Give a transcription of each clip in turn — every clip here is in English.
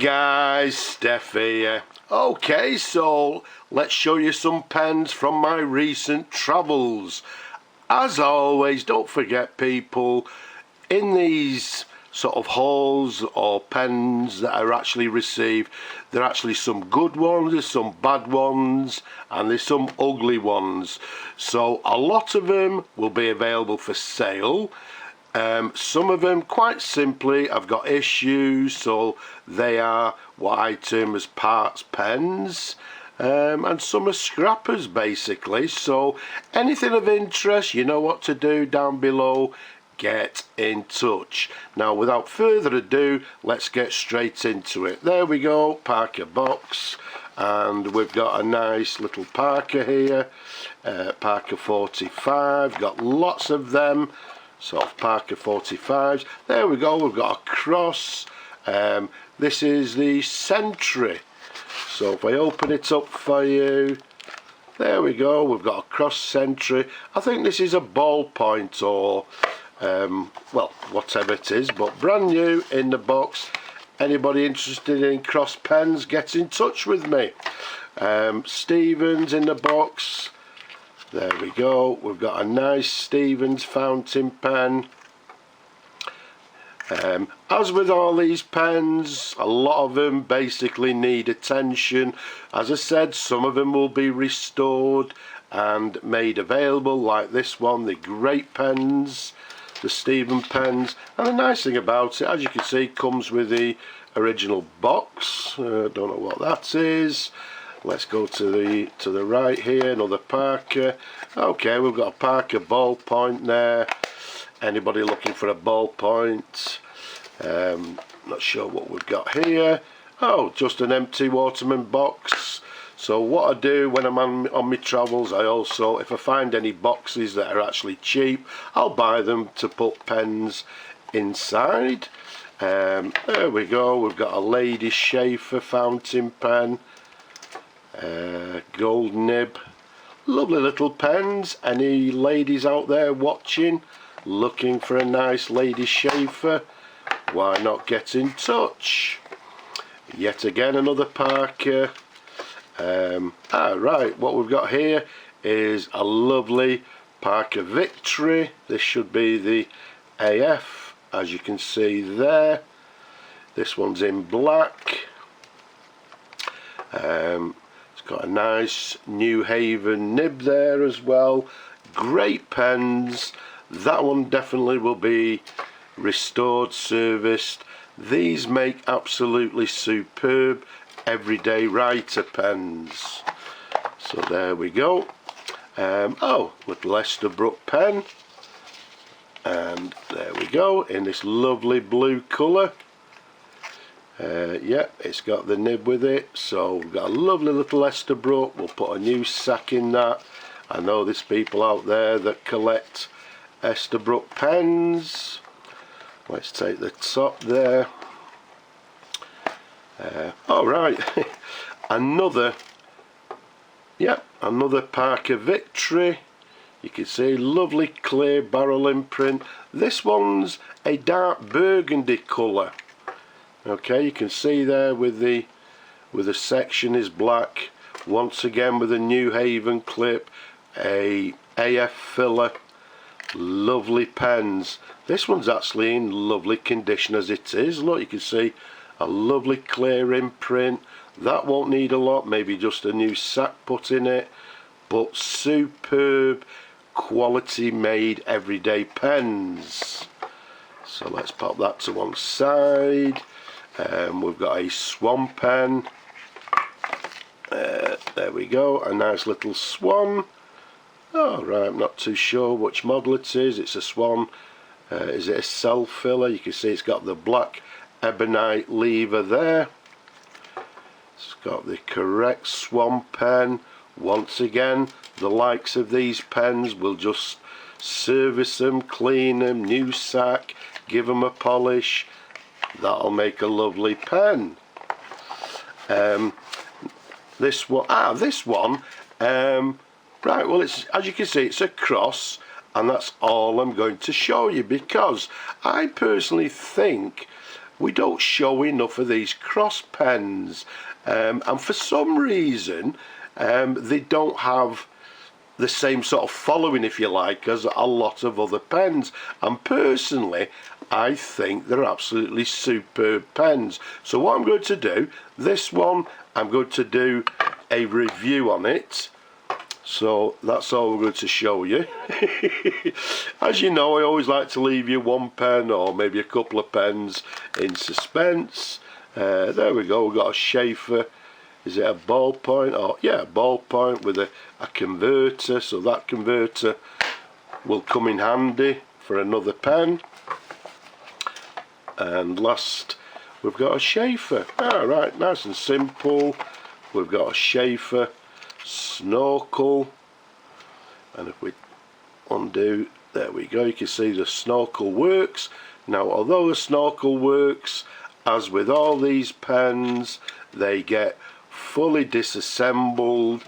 guys, Steph here. Okay, so let's show you some pens from my recent travels. As always, don't forget people, in these sort of hauls or pens that are actually received, there are actually some good ones, there's some bad ones, and there's some ugly ones. So a lot of them will be available for sale. Some of them, quite simply, I've got issues, so they are what I term as parts pens, and some are scrappers basically. So anything of interest, you know what to do down below, get in touch. Now without further ado, let's get straight into it. There we go, Parker box, and we've got a nice little Parker here, Parker 45, got lots of them. Sort of Parker 45s. There we go, we've got a cross. This is the Sentry. So if I open it up for you, there we go, we've got a cross Sentry. I think this is a ballpoint or, well, whatever it is, but brand new in the box. Anybody interested in cross pens, get in touch with me. Stevens in the box. There we go, we've got a nice Stevens fountain pen. As with all these pens, a lot of them basically need attention. As I said, some of them will be restored and made available, like this one, the great pens, the Stevens pens. And the nice thing about it, as you can see, comes with the original box. Don't know what that is. Let's go to the right here, another Parker. Okay, we've got a Parker ballpoint there. Anybody looking for a ballpoint? Not sure what we've got here. Oh, just an empty Waterman box. So what I do when I'm on my travels, I also, if I find any boxes that are actually cheap, I'll buy them to put pens inside. There we go, we've got a Lady Schaefer fountain pen. Gold nib, lovely little pens. Any ladies out there watching looking for a nice Lady Schaefer, why not get in touch? Yet again another Parker. Right, what we've got here is a lovely Parker Victory. This should be the AF, as you can see there. This one's in black. Got a nice New Haven nib there as well. Great pens. That one definitely will be restored, serviced. These make absolutely superb everyday writer pens. So there we go. Oh, little Esterbrook pen. And there we go, in this lovely blue colour. Yeah, it's got the nib with it, so we've got a lovely little Esterbrook. We'll put a new sack in that. I know there's people out there that collect Esterbrook pens. Let's take the top there. Alright, another Parker Victory. You can see lovely clear barrel imprint. This one's a dark burgundy colour. Okay, you can see there with the section is black. Once again with a New Haven clip, a AF filler. Lovely pens. This one's actually in lovely condition as it is. Look, you can see a lovely clear imprint. That won't need a lot, maybe just a new sack put in it, but superb quality made everyday pens. So let's pop that to one side. We've got a Swan pen. There we go, a nice little Swan. Oh right, I'm not too sure which model it is. It's a Swan. Is it a cell filler? You can see it's got the black ebonite lever there. It's got the correct Swan pen. Once again, the likes of these pens will just service them, clean them, new sack, give them a polish. That'll make a lovely pen. This one, right, well, it's, as you can see, it's a cross, and that's all I'm going to show you, because I personally think we don't show enough of these cross pens, and for some reason they don't have the same sort of following, if you like, as a lot of other pens. And personally, I think they're absolutely superb pens. So what I'm going to do, this one, I'm going to do a review on it. So that's all we're going to show you. As you know, I always like to leave you one pen or maybe a couple of pens in suspense. There we go, we've got a Schaefer. Is it a ballpoint? Oh yeah, a ballpoint with a converter, so that converter will come in handy for another pen. And last, we've got a Schaefer. Alright, nice and simple. We've got a Schaefer snorkel, and if we undo, there we go, you can see the snorkel works. Now although the snorkel works, as with all these pens, they get fully disassembled,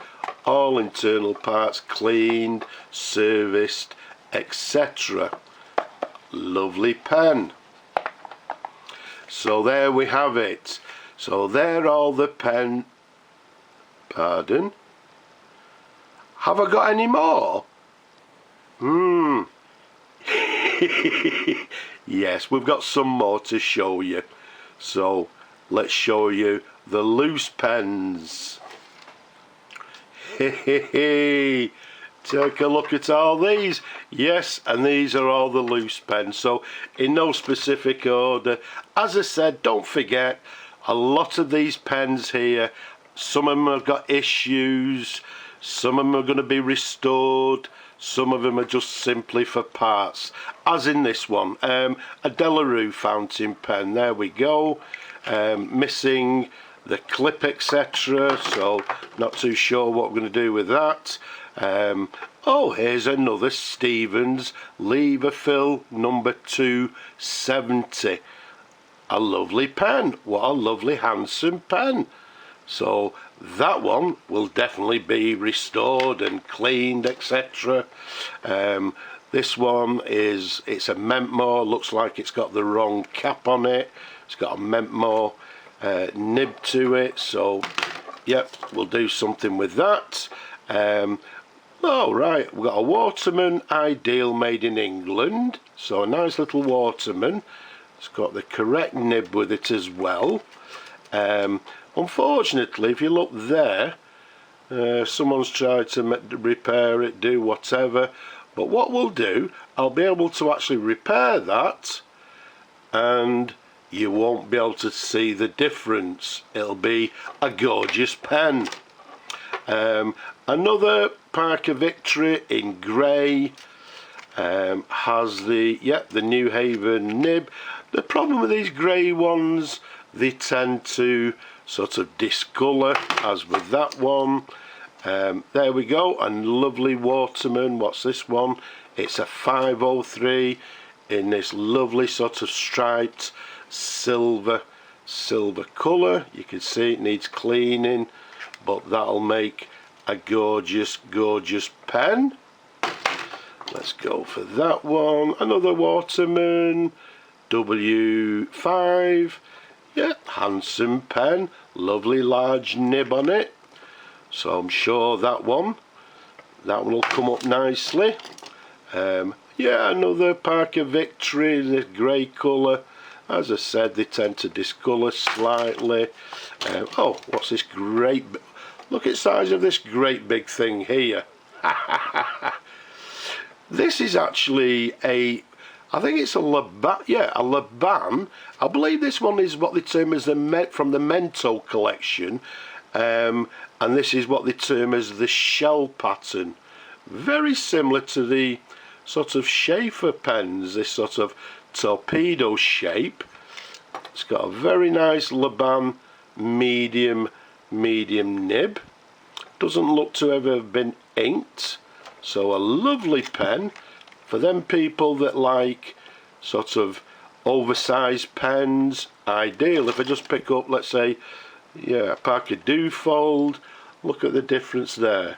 all internal parts cleaned, serviced, etc. Lovely pen. So there we have it. So there are all the pen. Pardon? Have I got any more? Yes, we've got some more to show you. So let's show you the loose pens. Take a look at all these. Yes, and these are all the loose pens. So in no specific order. As I said, don't forget, a lot of these pens here, some of them have got issues, some of them are going to be restored, some of them are just simply for parts, as in this one, a Delarue fountain pen. There we go, missing the clip, etc., so not too sure what we're going to do with that. Oh, here's another Stevens lever fill number 270. A lovely pen. What a lovely handsome pen. So that one will definitely be restored and cleaned, etc. This one it's a Mentmore. Looks like it's got the wrong cap on it. It's got a Mentmore nib to it, so yep, we'll do something with that. Oh right, we've got a Waterman Ideal made in England, so a nice little Waterman. It's got the correct nib with it as well. Unfortunately, if you look there, someone's tried to repair it, do whatever, but what we'll do, I'll be able to actually repair that, and you won't be able to see the difference. It'll be a gorgeous pen. Another Parker Victory in grey, has the New Haven nib. The problem with these grey ones, they tend to sort of discolour, as with that one. There we go, and lovely Waterman. What's this one? It's a 503 in this lovely sort of striped silver colour. You can see it needs cleaning, but that'll make a gorgeous pen. Let's go for that one. Another Waterman W5. Yeah, handsome pen, lovely large nib on it, so I'm sure that one will come up nicely. Yeah, another Parker Victory, the grey colour. As I said, they tend to discolour slightly. Oh, what's this great, look at the size of this great big thing here. This is actually I think it's a Laban, yeah, a Laban. I believe this one is what they term as from the Mento collection, and this is what they term as the shell pattern. Very similar to the sort of Schaefer pens, this sort of torpedo shape. It's got a very nice Laban medium nib. Doesn't look to ever have been inked, so a lovely pen. For them people that like sort of oversized pens, ideal. If I just pick up, let's say, yeah, a Parker Dufold, look at the difference there.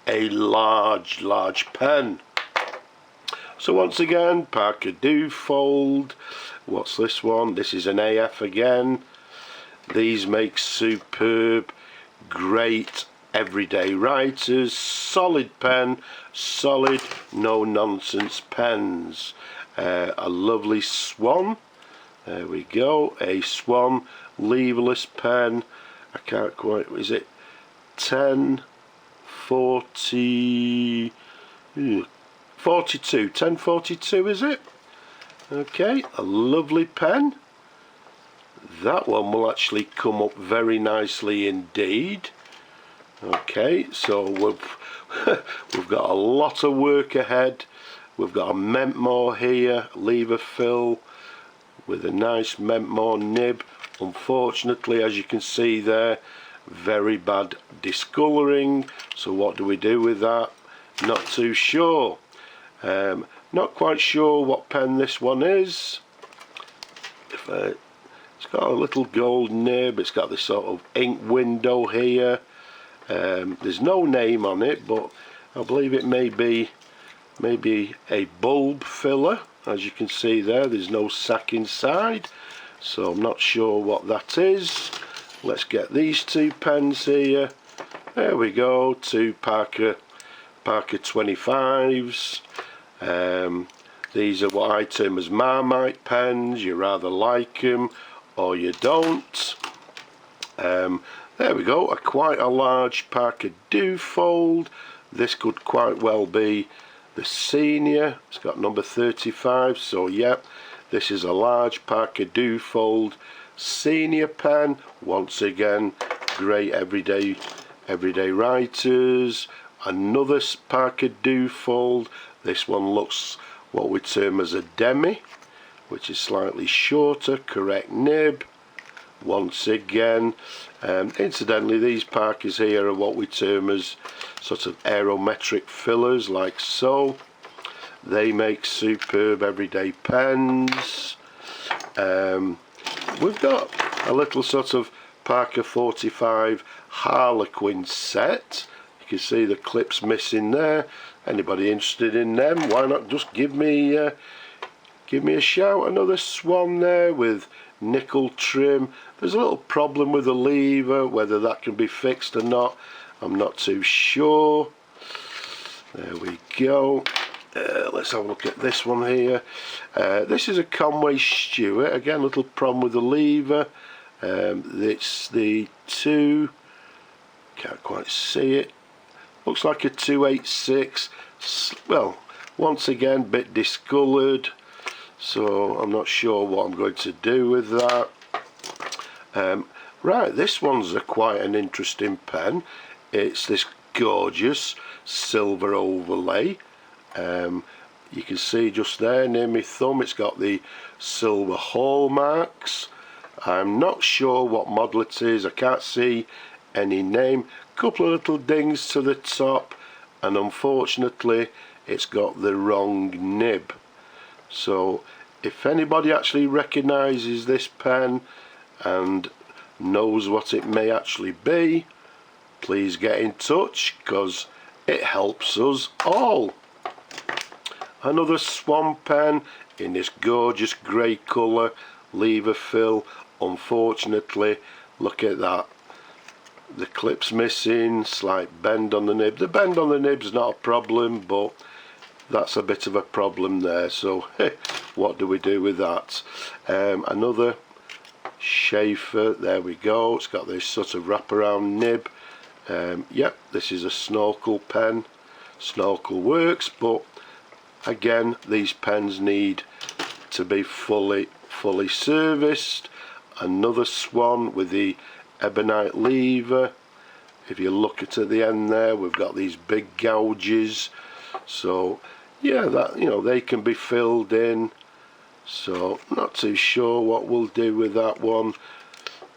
A large pen. So once again, Parker Dufold, What's this one? This is an AF again. These make superb, great everyday writers. Solid pen, solid, no nonsense pens. A lovely swan. There we go, a swan leverless pen. I can't quite, is it 1040, 42, 1042 is it? Okay, a lovely pen. That one will actually come up very nicely indeed. Okay, so we've got a lot of work ahead. We've got a Mentmore here, lever fill with a nice Mentmore nib. Unfortunately, as you can see there, very bad discolouring. So what do we do with that? Not too sure. Not quite sure what pen this one is. It's got a little gold nib. It's got this sort of ink window here. There's no name on it, but I believe it may be a bulb filler. As you can see there, there's no sack inside, so I'm not sure what that is. Let's get these two pens here. There we go, two Parker 25s. These are what I term as Marmite pens. You rather like them or you don't. There we go, quite a large Parker Duofold. This could quite well be the senior. It's got number 35, so yeah, this is a large Parker Duofold senior pen. Once again, great everyday writers. Another Parker Duofold. This one looks what we term as a demi, which is slightly shorter, correct nib. Once again, incidentally, these Parkers here are what we term as sort of aerometric fillers, like so. They make superb everyday pens. We've got a little sort of Parker 45 Harlequin set. You can see the clips missing there. Anybody interested in them, why not just give me a shout. Another swan there with nickel trim. There's a little problem with the lever, whether that can be fixed or not, I'm not too sure. There we go. Let's have a look at this one here. This is a Conway Stewart. Again, a little problem with the lever. It's the can't quite see it. Looks like a 286. Well, once again, bit discoloured. So I'm not sure what I'm going to do with that. Right, this one's quite an interesting pen. It's this gorgeous silver overlay. You can see just there near my thumb, it's got the silver hallmarks. I'm not sure what model it is. I can't see any name. Couple of little dings to the top, and unfortunately it's got the wrong nib. So if anybody actually recognises this pen and knows what it may actually be, please get in touch, because it helps us all. Another swan pen in this gorgeous grey colour, lever fill. Unfortunately, look at that, the clip's missing, slight bend on the nib. The bend on the nib's not a problem, but that's a bit of a problem there, so what do we do with that? Another Schaefer, there we go. It's got this sort of wraparound nib. Yep, this is a snorkel pen. Snorkel works, but again, these pens need to be fully serviced. Another swan with the ebonite lever. If you look at the end there, we've got these big gouges. So yeah, that, you know, they can be filled in. So not too sure what we'll do with that one.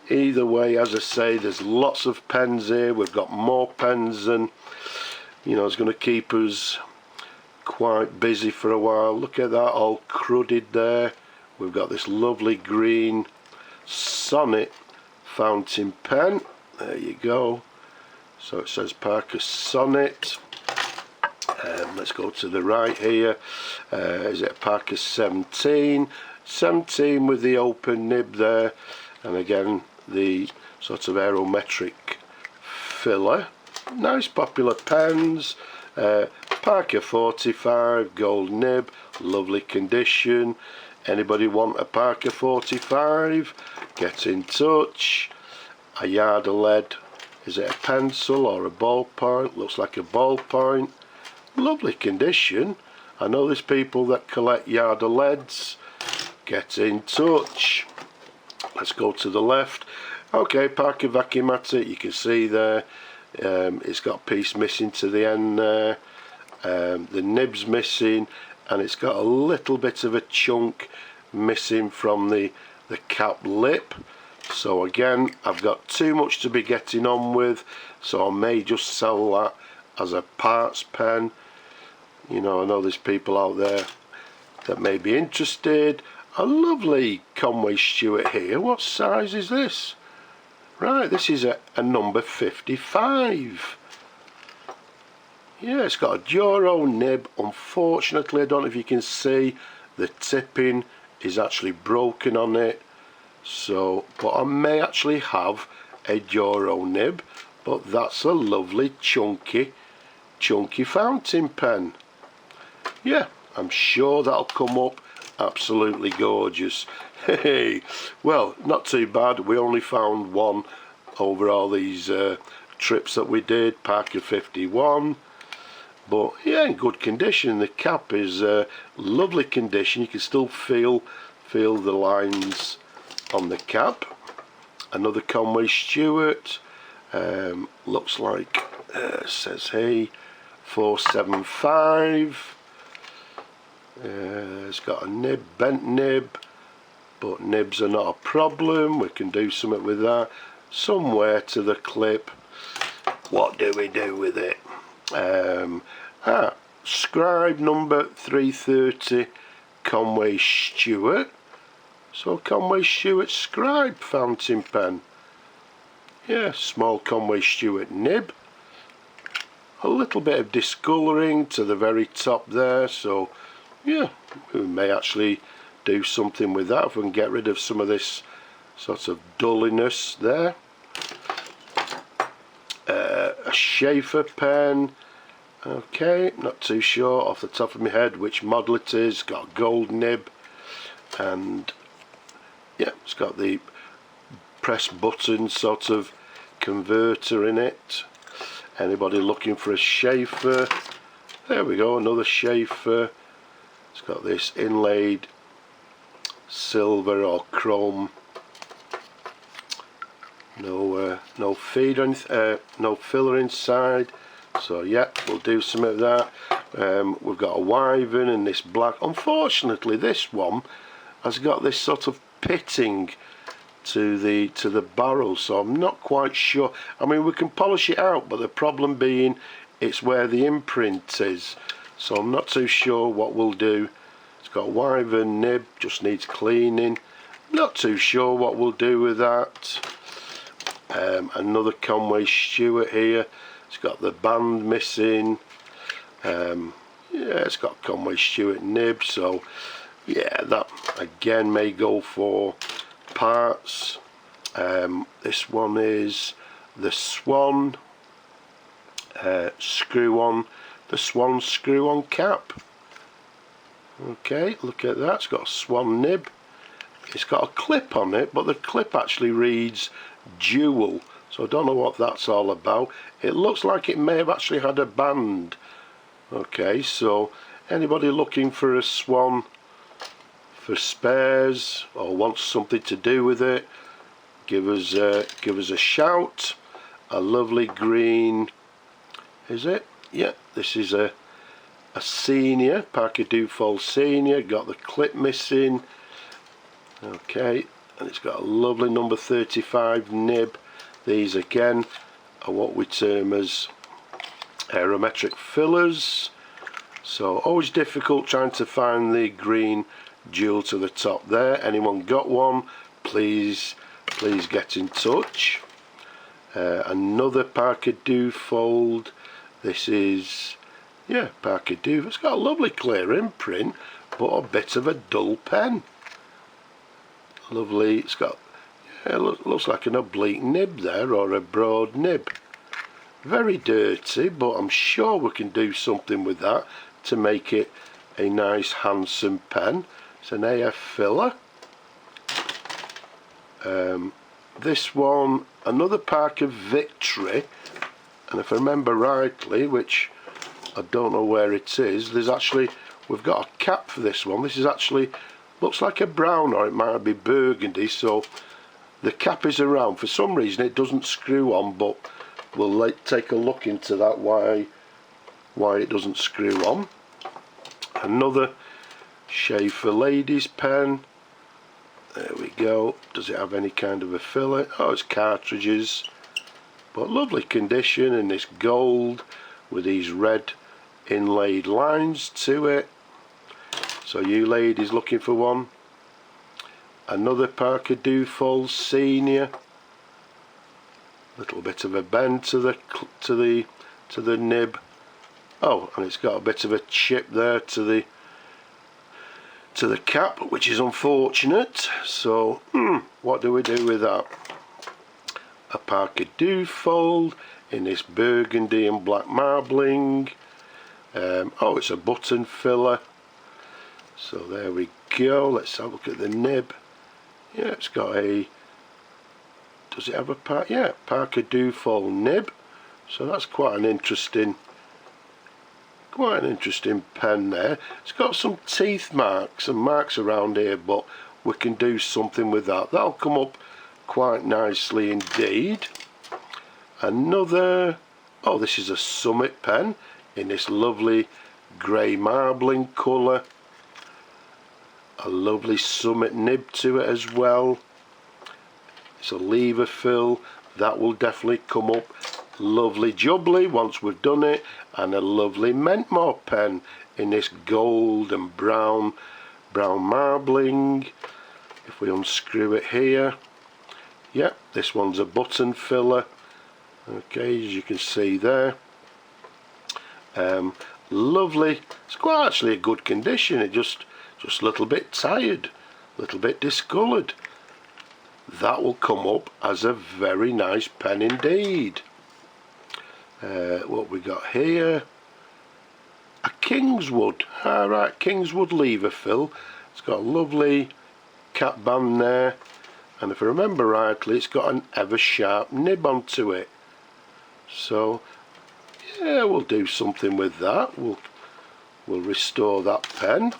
Either way, as I say, there's lots of pens here. We've got more pens than, you know, it's going to keep us quite busy for a while. Look at that, all crudded there. We've got this lovely green Sonnet fountain pen. There you go. So it says Parker Sonnet. Let's go to the right here. Is it a Parker 17? 17 with the open nib there, and again the sort of aerometric filler. Nice popular pens. Parker 45 gold nib, lovely condition. Anybody want a Parker 45? Get in touch. A yard of lead. Is it a pencil or a ballpoint? Looks like a ballpoint. Lovely condition. I know there's people that collect yard of leads. Get in touch. Let's go to the left. Okay, Parker Vacuumatic, you can see there, it's got a piece missing to the end there. The nib's missing, and it's got a little bit of a chunk missing from the cap lip. So again, I've got too much to be getting on with, so I may just sell that as a parts pen. You know, I know there's people out there that may be interested. A lovely Conway Stewart here. What size is this? Right, this is a number 55. Yeah, it's got a Duro nib. Unfortunately, I don't know if you can see, the tipping is actually broken on it. So, but I may actually have a Duro nib, but that's a lovely chunky fountain pen. Yeah, I'm sure that'll come up absolutely gorgeous. Hey, well, not too bad. We only found one over all these trips that we did. Parker 51. But yeah, in good condition. The cap is lovely condition. You can still feel the lines on the cap. Another Conway Stewart. Looks like says hey 475. It's got a nib, bent nib, but nibs are not a problem. We can do something with that. Somewhere to the clip. What do we do with it? Scribe number 330 Conway Stewart. So Conway Stewart Scribe fountain pen. Yeah, small Conway Stewart nib. A little bit of discolouring to the very top there, so yeah, we may actually do something with that if we can get rid of some of this sort of dulliness there. A Schaefer pen. Okay, not too sure off the top of my head which model it is. Got a gold nib, and yeah, it's got the press button sort of converter in it. Anybody looking for a Schaefer? There we go, another Schaefer. It's got this inlaid silver or chrome. No feed or no filler inside. So yeah, we'll do some of that. We've got a Wyvern in this black. Unfortunately, this one has got this sort of pitting to the barrel, so I'm not quite sure. I mean, we can polish it out, but the problem being it's where the imprint is, so I'm not too sure what we'll do. It's got a Wyvern nib, just needs cleaning. Not too sure what we'll do with that. Another Conway Stewart here. It's got the band missing. Yeah, it's got Conway Stewart nib, so yeah, that again may go for parts. This one is the Swan screw-on, the Swan screw-on cap. Okay, look at that. It's got a Swan nib. It's got a clip on it, but the clip actually reads dual, so I don't know what that's all about. It looks like it may have actually had a band. Okay, so anybody looking for a Swan for spares or wants something to do with it, give us a shout. A lovely green, is it? Yeah, this is a senior, Parker Dufold senior. Got the clip missing. Okay, and it's got a lovely number 35 nib. These again are what we term as aerometric fillers, so always difficult trying to find the green jewel to the top there. Anyone got one, please get in touch. Another Parker Dufold. This is, yeah, Parker Dufold. It's got a lovely clear imprint, but a bit of a dull pen. Lovely. It's got, yeah, looks like an oblique nib there, or a broad nib. Very dirty, but I'm sure we can do something with that to make it a nice handsome pen. It's an AF filler. This one, another Parker Victory, and if I remember rightly, which I don't know where it is, we've got a cap for this one. This is actually, looks like a brown, or it might be burgundy, so the cap is around. For some reason it doesn't screw on, but we'll take a look into that, why it doesn't screw on. Another Schaefer ladies pen. There we go. Does it have any kind of a filler? Oh, it's cartridges, but lovely condition in this gold with these red inlaid lines to it. So you ladies looking for one. Another Parker Dufold Senior. Little bit of a bend to the nib. Oh, and it's got a bit of a chip there to the cap, which is unfortunate. So what do we do with that? A Parker Dufold in this burgundy and black marbling. Oh, it's a button filler. So there we go. Let's have a look at the nib. Yeah, it's got a, does it have a Parker Dufold nib. So that's quite an interesting pen there. It's got some teeth marks and marks around here, but we can do something with that. That'll come up quite nicely indeed. Another, oh, this is a Summit pen in this lovely grey marbling colour. A lovely Summit nib to it as well. It's a lever fill. That will definitely come up lovely jubbly once we've done it. And a lovely Mentmore pen in this gold and brown marbling. If we unscrew it here, yep, this one's a button filler. Okay, as you can see there. Lovely. It's quite actually a good condition. It just a little bit tired, a little bit discoloured. That will come up as a very nice pen indeed. What we got here? A Kingswood. Alright, Kingswood lever fill. It's got a lovely cap band there, and if I remember rightly, it's got an ever sharp nib onto it. So yeah, we'll do something with that. We'll restore that pen.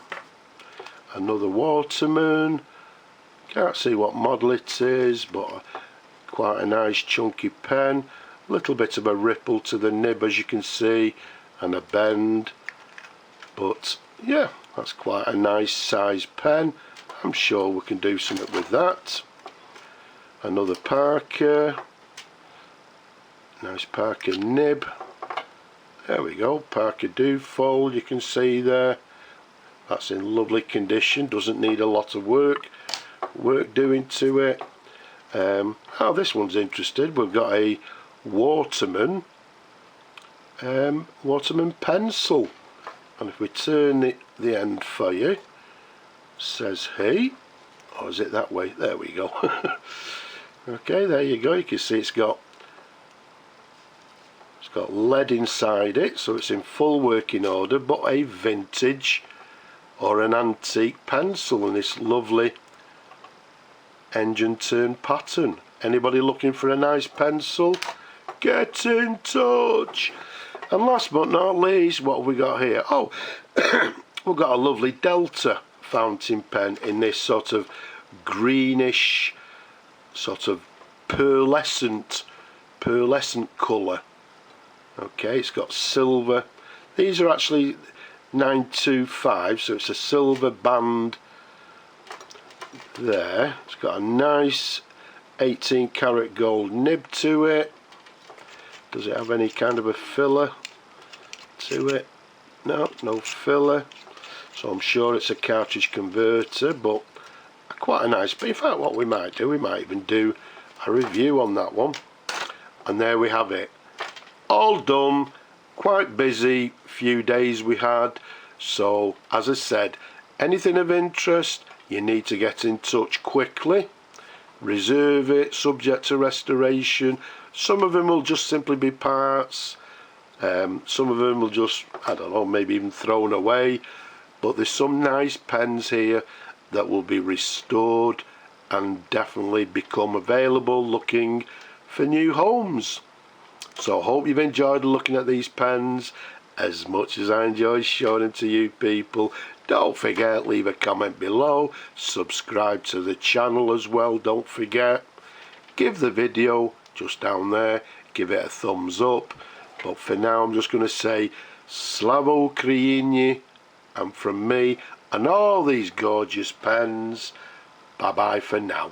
Another Waterman. Can't see what model it is, but quite a nice chunky pen. A little bit of a ripple to the nib, as you can see, and a bend. But yeah, that's quite a nice size pen. I'm sure we can do something with that. Another Parker. Nice Parker nib. There we go, Parker Dufold, you can see there. That's in lovely condition, doesn't need a lot of work doing to it. Oh, this one's interesting. We've got a Waterman pencil, and if we turn the end for you, says he, or is it that way? There we go. Okay, there you go. You can see it's got lead inside it, so it's in full working order, but a vintage or an antique pencil in this lovely engine turn pattern. Anybody looking for a nice pencil? Get in touch. And last but not least, what have we got here? Oh, we've got a lovely Delta fountain pen in this sort of greenish, sort of pearlescent colour. Okay, it's got silver. These are actually 925, so it's a silver band there. It's got a nice 18 karat gold nib to it. Does it have any kind of a filler to it? No filler. So I'm sure it's a cartridge converter, but quite a nice. But in fact, what we might do, we might even do a review on that one. And there we have it. All done. Quite busy few days we had. So as I said, anything of interest, you need to get in touch quickly. Reserve it, subject to restoration. Some of them will just simply be parts. Some of them will just, I don't know, maybe even thrown away. But there's some nice pens here that will be restored and definitely become available, looking for new homes. So I hope you've enjoyed looking at these pens as much as I enjoy showing them to you people. Don't forget, leave a comment below, subscribe to the channel as well, don't forget. Give the video just down there, give it a thumbs up. But for now I'm just going to say Slavo Ukraini, and from me and all these gorgeous pens, bye bye for now.